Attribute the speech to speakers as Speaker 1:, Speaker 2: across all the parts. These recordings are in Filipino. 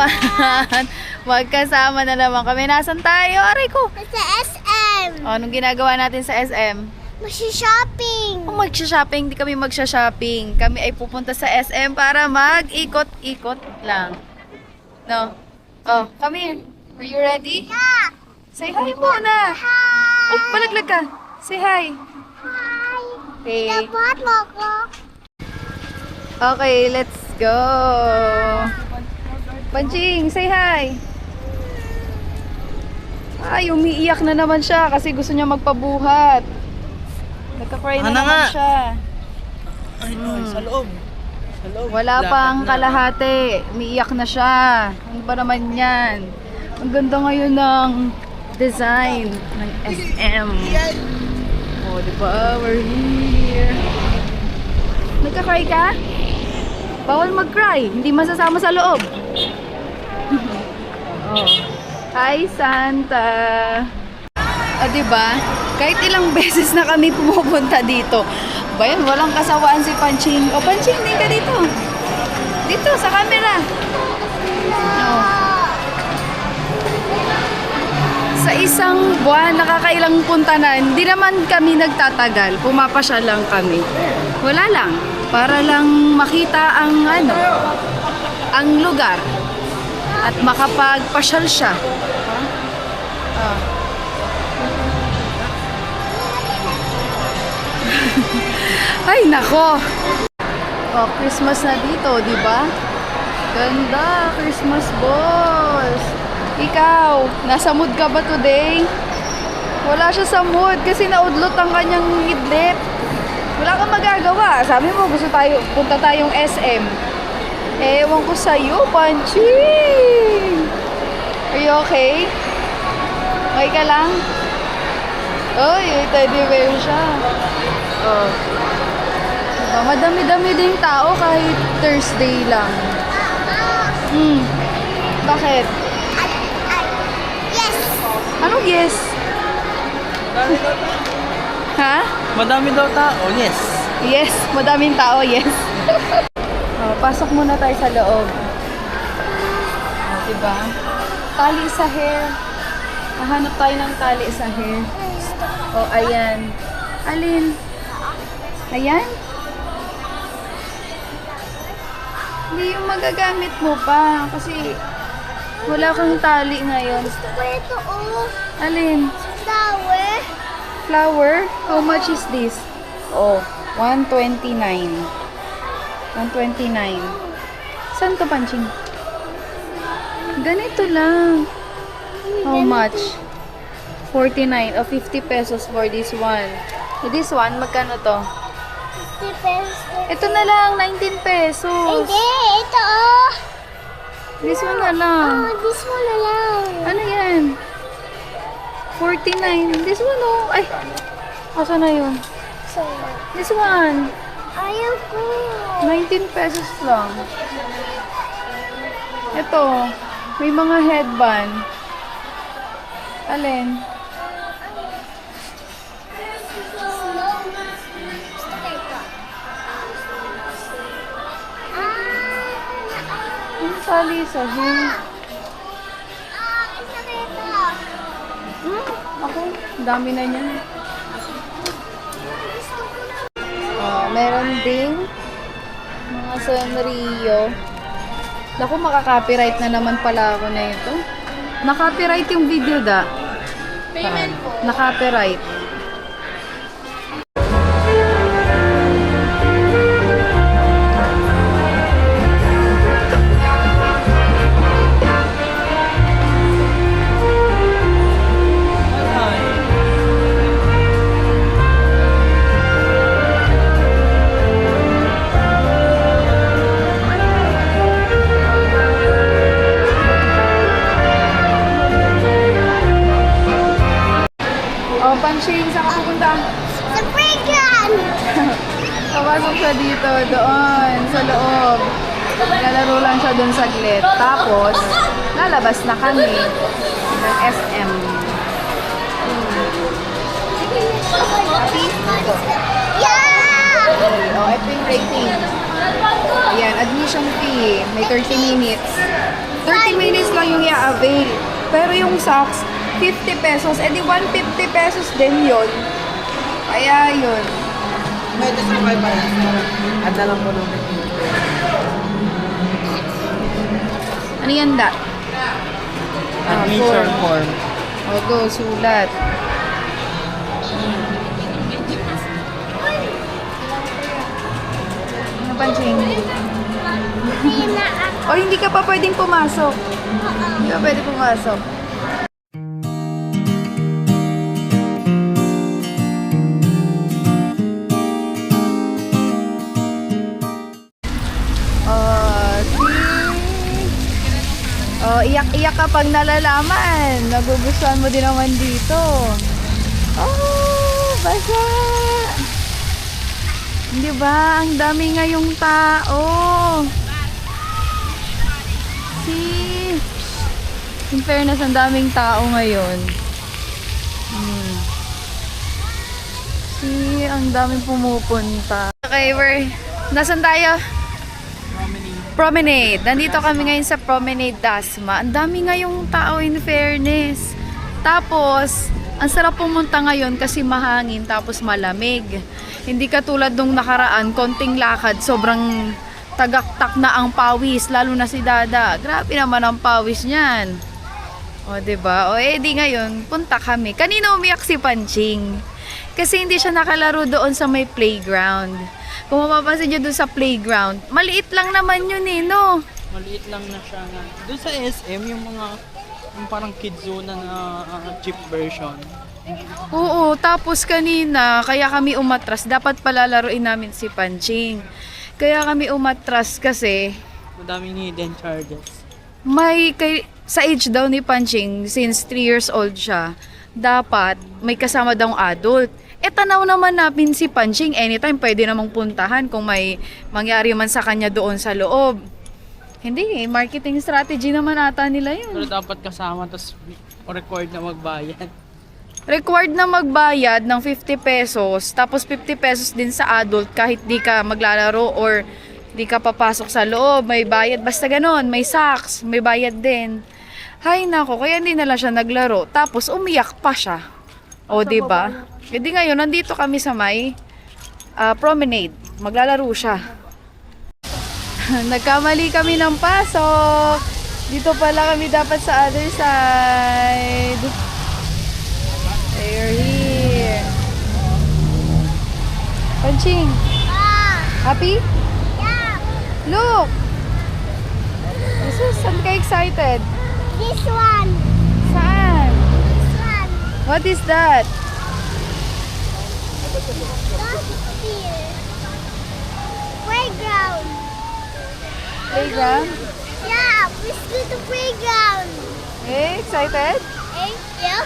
Speaker 1: naman. Magkasama na naman kami. Nasaan tayo? Aray ko.
Speaker 2: Sa SM.
Speaker 1: O, anong ginagawa natin sa SM?
Speaker 2: Magsha-shopping.
Speaker 1: Kung magsha-shopping, di kami magsha-shopping. Kami ay pupunta sa SM para mag-ikot-ikot lang. No? Oh, come here. Are you ready?
Speaker 2: Yeah.
Speaker 1: Say hi muna.
Speaker 2: Hi.
Speaker 1: Oh, palaglag ka. Say hi.
Speaker 2: Hi.
Speaker 1: Okay.
Speaker 2: Dapat mo ko.
Speaker 1: Okay, let's go. Panching, say hi. Ay, umiiyak na naman siya kasi gusto niya magpabuhat. Nagka-cry na
Speaker 3: Ano
Speaker 1: naman
Speaker 3: nga?
Speaker 1: siya.
Speaker 3: Ay, no, sa loob. Sa loob.
Speaker 1: Wala pang kalahati. Umiiyak na siya. Ano ba naman yan? Ang ganda ngayon ng design ng SM. Oh, diba? We're here. Nagka-cry ka? Bawal mag-cry. Hindi masasama sa loob. Oh. Hi, Santa. Diba? Kahit ilang beses na kami pumupunta dito. Bayan, walang kasawaan si Panching. O, Panching, din ka dito. Dito, sa camera. Oh. Sa isang buwan, nakakailang punta na, hindi naman kami nagtatagal. Pumapasya lang kami. Wala lang. Para lang makita ang ang lugar. At makapagpasyal siya. Ay, nako. Oh, Christmas na dito, di ba? Ganda, Christmas balls. Ikaw, nasa mood ka ba today? Wala siya sa mood kasi naudlot ang kanyang idlit. Wala kang magagawa. Sabi mo, punta tayong SM. Ewan ko sa'yo, Panching. Are you okay? Okay ka lang? Oy, teddy bear siya. Oh. Diba, madami-dami ding tao kahit Thursday lang. Bakit?
Speaker 2: Yes.
Speaker 1: Anong yes? Ha?
Speaker 3: Madami daw tao, yes.
Speaker 1: Yes, madaming tao, yes. Oh, pasok muna tayo sa loob. Oh, diba? Tali sa hair. Mahanap tayo ng tali sa hair. Oh, ayan. Alin? Ayan? Hindi yung magagamit mo pa. Kasi wala kang tali ngayon.
Speaker 2: Gusto ko ito, oh.
Speaker 1: Alin?
Speaker 2: Flower.
Speaker 1: Flower? How much is this? Oh, 129. 129. Saan to, Panching? Ganito lang. How much? 49 o 50 pesos for this one. This one, magkano to?
Speaker 2: 50 pesos.
Speaker 1: Ito na lang, 19 pesos.
Speaker 2: Hindi, ito, oh.
Speaker 1: This one na lang.
Speaker 2: Oh, this one na lang.
Speaker 1: Ano yan? 49. This one, oh. Ay, asa na yun?
Speaker 2: So,
Speaker 1: This one.
Speaker 2: ayaw ko.
Speaker 1: 19 pesos lang. Ito, may mga headband. Alin? Yung tali sa hair.
Speaker 2: Gusto ko ito.
Speaker 1: Ako, dami na niyan.
Speaker 2: Gusto ko na.
Speaker 1: Meron ding mga Sanrio. Naku, makaka-copyright na naman pala ako na ito. Na-copyright yung video da.
Speaker 2: Payment po.
Speaker 1: Na-copyright. Oh, Panching, saan ka pupunta?
Speaker 2: Sa playground.
Speaker 1: Papasok siya dito, doon, sa loob. Lalaro lang siya doon saglit. Tapos, lalabas na kami ng SM. Happy?
Speaker 2: Yeah!
Speaker 1: Oh, ito yung rating. Ayan, admission fee. May 30 minutes. 30 minutes lang yung i-avail. Pero yung socks, 50 pesos. Eh di 150 pesos din yun. Kaya yun.
Speaker 3: May describe pa rin. At na lang po namin.
Speaker 1: Ano yan da?
Speaker 3: Admission form.
Speaker 1: O, go, sulat. Ano ba, Ching? O, hindi ka pa pwedeng pumasok. Hindi ka pwedeng pumasok. Oh, iyak-iyak kapag nalalaman. Nagugustuhan mo din naman dito. Oh, basa. Di ba? Ang dami ngayong tao. See? In fairness, ang daming tao ngayon. See, ang daming pumupunta. Okay, nasan tayo? Promenade. Nandito kami ngayon sa Promenade Dasma. Ang dami ngayong tao, in fairness. Tapos, ang sarap pumunta ngayon kasi mahangin tapos malamig. Hindi katulad nung nakaraan, konting lakad, sobrang tagaktak na ang pawis, lalo na si Dada. Grabe naman ang pawis niyan. O, diba? O, di ngayon, punta kami. Kanina umiyak si Panching. Kasi hindi siya nakalaro doon sa may playground. Kung mapapansin nyo doon sa playground, maliit lang naman yun eh, no?
Speaker 3: Maliit lang na siya nga. Doon sa SM, yung parang kids zone na cheap version.
Speaker 1: Oo, tapos kanina, kaya kami umatras. Dapat palalaruin namin si Panching. Kaya kami umatras kasi
Speaker 3: Madaming hidden charges.
Speaker 1: sa age daw ni Panching, since 3 years old siya, dapat may kasama daw adult. Tanaw naman namin si Panching, anytime pwede namang puntahan kung may mangyari man sa kanya doon sa loob. Hindi, marketing strategy naman ata nila yun.
Speaker 3: Pero dapat kasama, tapos required na magbayad.
Speaker 1: Required na magbayad ng 50 pesos, tapos 50 pesos din sa adult kahit di ka maglalaro or di ka papasok sa loob. May bayad, basta ganon, may socks, may bayad din. Hay nako, kaya hindi na lang siya naglaro. Tapos umiyak pa siya. O, diba? Hindi ngayon, nandito kami sa may promenade. Maglalaro siya. Nagkamali kami ng pasok. Dito pala kami dapat sa other side. They're here. Panching, happy?
Speaker 2: Yeah.
Speaker 1: Look! Saan ka excited?
Speaker 2: This one.
Speaker 1: Saan?
Speaker 2: This one.
Speaker 1: What is that?
Speaker 2: That's here. Playground.
Speaker 1: Playground?
Speaker 2: Yeah, let's go to playground.
Speaker 1: Eh, excited?
Speaker 2: Yeah.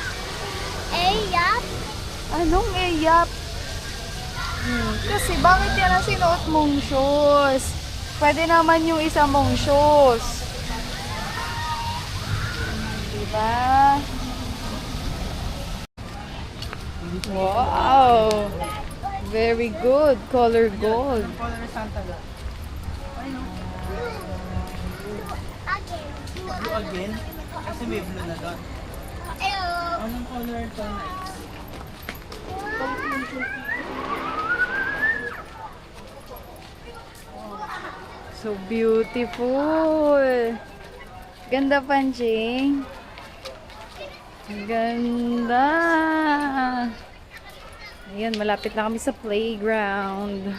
Speaker 2: Yeah.
Speaker 1: Anong eyap? Kasi bakit yan ang sinuot mong shoes? Pwede naman yung isa mong shoes. Diba? Wow! Very good. Color gold.
Speaker 3: Color Santa ba?
Speaker 2: Again.
Speaker 3: Blue again? Kasi may blue na doon.
Speaker 2: Ew.
Speaker 3: Anong color ito?
Speaker 1: So beautiful. Ganda, Panching. Ganda. Ayan, malapit na kami sa playground.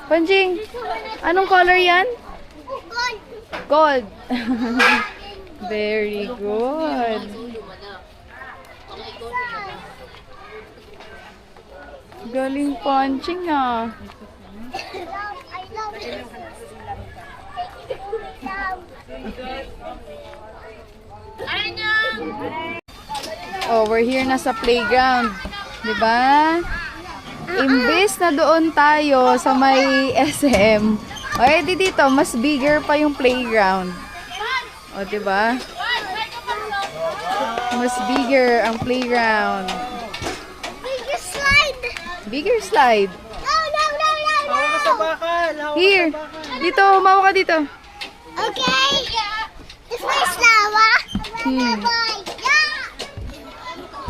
Speaker 1: Panching, anong color yan?
Speaker 2: Good.
Speaker 1: Gold. Very good. Galing Panching ah.
Speaker 2: I love it.
Speaker 1: Oh, we're here na sa playground. 'Di ba? Imbes na doon tayo sa may SM. O, edi dito, mas bigger pa yung playground. O, 'di ba? Mas bigger ang playground. Bigger slide.
Speaker 2: No, no, no, no, no.
Speaker 3: Hawak ka sa bakal. Hawak ka
Speaker 1: Here.
Speaker 3: sa bakal.
Speaker 1: Dito, umawa ka dito.
Speaker 2: Okay. This is lava.
Speaker 1: Hmm.
Speaker 2: Yeah.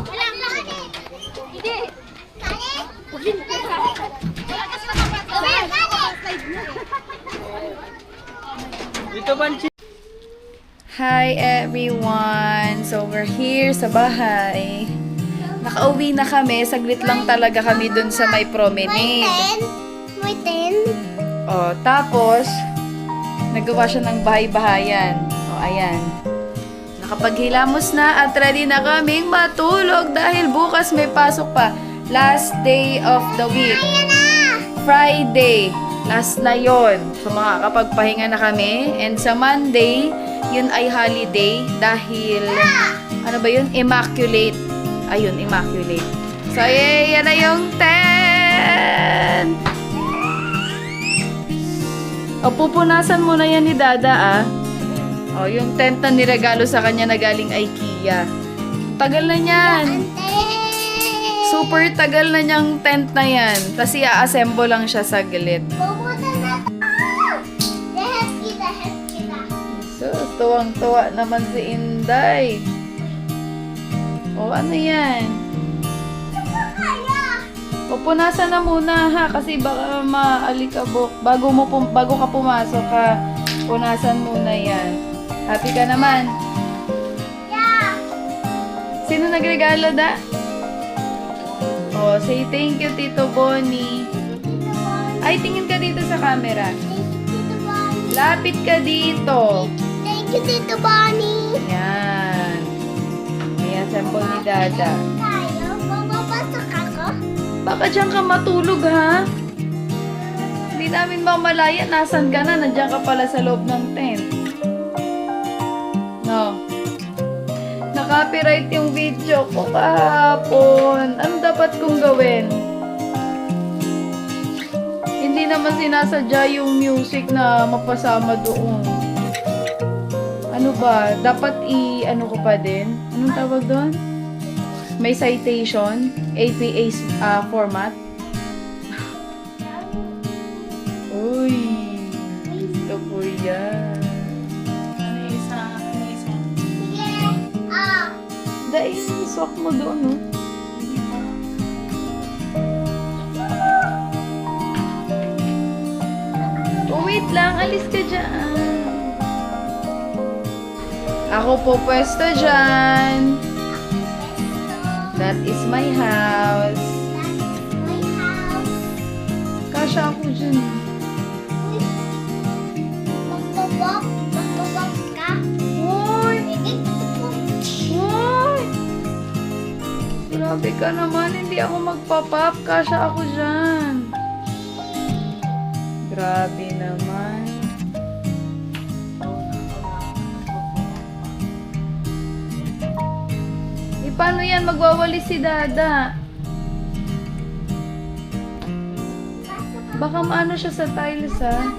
Speaker 2: Walang kanin. Hindi. Kanin? Wala kasi
Speaker 3: Dito, Banchi.
Speaker 1: Hi everyone! So we're here sa bahay. Nakauwi na kami. Saglit lang talaga kami dun sa may promenade.
Speaker 2: May 10.
Speaker 1: O, tapos, nagawa siya ng bahay-bahayan. O, ayan. Nakapaghilamos na at ready na kaming matulog dahil bukas may pasok pa. Last day of the week. Friday. Last na yon. So, makakapagpahinga na kami. And sa Monday, yun ay holiday dahil, ano ba yun? Immaculate. Ayun, Immaculate. So, yan na yung tent! O, pupunasan mo na yan ni Dada, ah. O, yung tent na niregalo sa kanya na galing IKEA. Tagal na yan. Super tagal na niyang tent na yan. Tapos i-assemble lang siya saglit.
Speaker 2: Pumunta na. Lahat kita.
Speaker 1: So, tuwang-tuwa naman si Inday. O, ano yan?
Speaker 2: Kaya.
Speaker 1: O, punasan na muna ha, kasi baka maalikabok. Bago ka pumasok ha, punasan muna yan. Happy ka naman.
Speaker 2: Yeah.
Speaker 1: Sino nagregalo da? O, say thank you, Tito Bonnie. Ay, tingin ka dito sa camera.
Speaker 2: Tito Bonnie.
Speaker 1: Lapit ka dito.
Speaker 2: Thank you, Tito Bonnie.
Speaker 1: Yan. May assemble ni Dada.
Speaker 2: Tayo, bababasok ako.
Speaker 1: Baka dyan ka matulog, ha? Hindi namin mamalaya. Nasaan ka na? Nandiyan ka pala sa loob ng tent. No. Naka-copyright yung video ko kahapon. Ano dapat kong gawin? Hindi naman sinasadya yung music na mapasama doon. Ano ba? Dapat ano ko pa din? Anong tawag doon? May citation? APA format? Uy! Gusto ko yan.
Speaker 3: Ano isa?
Speaker 2: Sige.
Speaker 1: Dahil swak mo doon, no? Oh, wait lang. Alis ka dyan. Ako po pwesto dyan. That is my house.
Speaker 2: My house.
Speaker 1: Kasha ako dyan.
Speaker 2: Magbabak ka.
Speaker 1: Uy!
Speaker 2: Hindi.
Speaker 1: Uy! Grabe ka naman. Hindi ako magpapap. Kasha ako dyan. Grabe naman. Paano yan magwawali si Dada? Baka maano siya sa tiles, ha?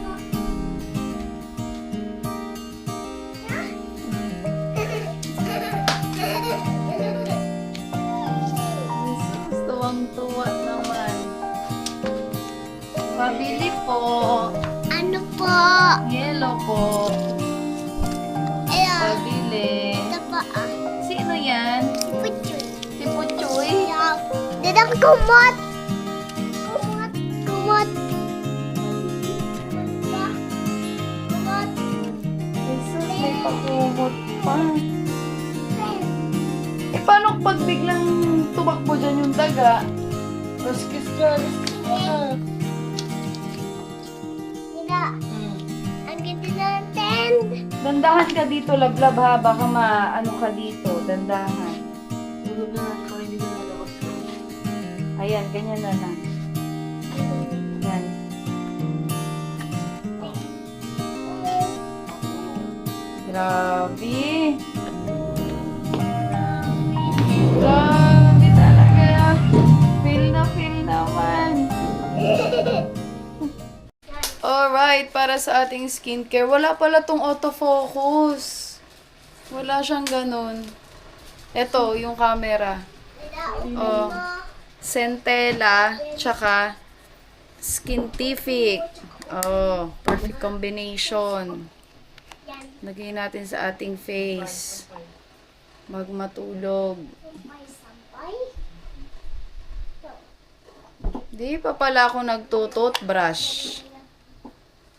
Speaker 1: Tuwang-tuwa naman. Pabili po.
Speaker 2: Ano po?
Speaker 1: Yellow po.
Speaker 2: Ayan.
Speaker 1: Pabili.
Speaker 2: Ito po.
Speaker 1: Sino yan?
Speaker 2: Puchoy.
Speaker 1: Si Puchoy?
Speaker 2: Dadang kumot. Kumot. Kumot. Kumot.
Speaker 1: Jesus, may pakumot pa. Eh, paano pag biglang tumakbo dyan yung daga? Raskis ka, raskis ka.
Speaker 2: Nila. Ang ganda ng tent.
Speaker 1: Dandahan ka dito, lablab ha. Baka maano ka dito. Dandahan.
Speaker 3: Tulog na natin para hindi na nalabas ko.
Speaker 1: Ayan, ganyan na lang. Yan. Grabe. Grabe talaga. Feel naman. Alright, para sa ating skincare, wala pala tong autofocus. Wala siyang ganun. Ito, yung camera. Oh. Centella, tsaka Skintific. Oh, perfect combination. Lagay natin sa ating face. Magmatulog.
Speaker 2: May sampay.
Speaker 1: Di pa pala ako nagtututbrush.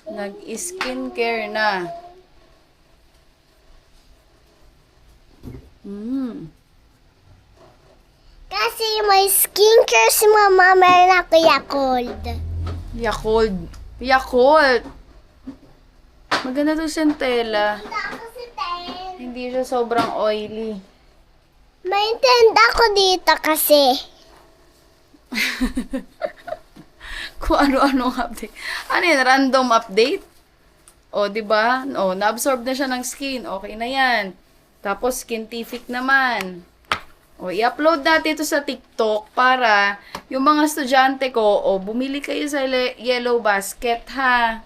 Speaker 1: Nag-skincare na.
Speaker 2: Kasi may skincare si Mama, meron ako Yakult.
Speaker 1: Yakult. Yakult. Maganda to Centella.
Speaker 2: Kasi ten.
Speaker 1: Hindi siya sobrang oily.
Speaker 2: May tenda ko dito kasi.
Speaker 1: Kung ano-anong update. Ano yun? Random update? O, di ba? O, na-absorb na siya ng skin. Okay na yan. Tapos, Skintific naman. O, i-upload natin ito sa TikTok para yung mga estudyante ko, o, bumili kayo sa Yellow Basket, ha?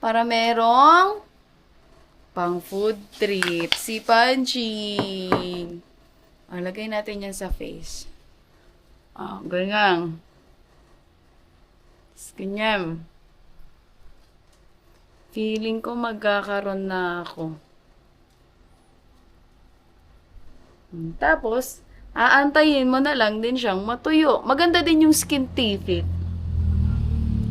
Speaker 1: Para merong pang food trip. Si Panching. O, lagay natin yan sa face. O, ganyan. Ganyan. Feeling ko magkakaroon na ako. Tapos, aantayin mo na lang din siyang matuyo. Maganda din yung Skintific.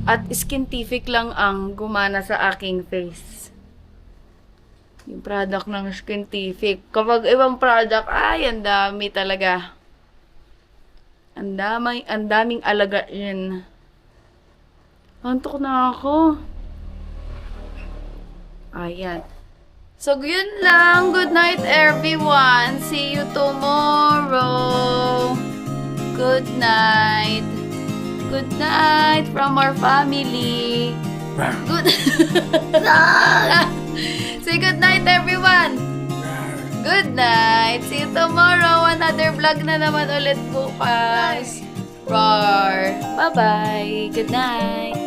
Speaker 1: At Skintific lang ang gumana sa aking face. Yung product ng Skintific. Kapag ibang product, ay, ang dami talaga. Ang daming alagain. Antok na ako. Ayan. So, yun lang. Good night, everyone. See you tomorrow. Good night. Good night from our family. Good. Say good night, everyone. Good night. See you tomorrow. Another vlog na naman ulit bukas. Roar. Bye-bye. Good night.